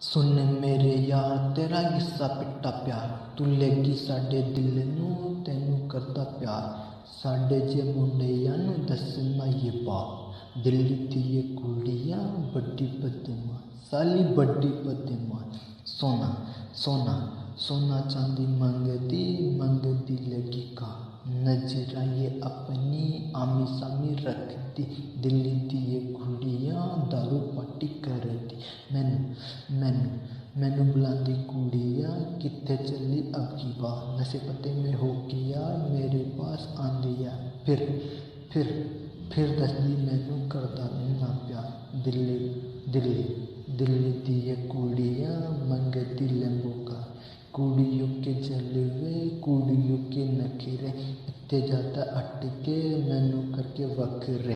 सुन मेरे यार तेरा किस्सा पिट्टा प्यार तू लेगी साडे दिल नू तेनू करदा प्यार साडे जे मुंडियां नू दसना ये बात दिल्ली दी ये कुड़ियां बड़ी बदमाश साली बड़ी बदमाश सोना सोना सोना चांदी मंगदी लगी का नजरा ये अपनी आमी सामी रख दी दिल्ली दी ये कुड़ियां दारू पार्टी कर दी मैनू बुलांदी कुड़ियां कित्थे चली अब की बार नशे पत्ते में हो गया मेरे पास आंदी है फिर दसदी मैनू करदा इन्ना प्यार दिल्ली दी ये कुड़ियां मंगदी लंबो का कुड़ियों के जलवे कुड़ियों के नखरे इत्ते जाता अटके मैनू करके वखरे।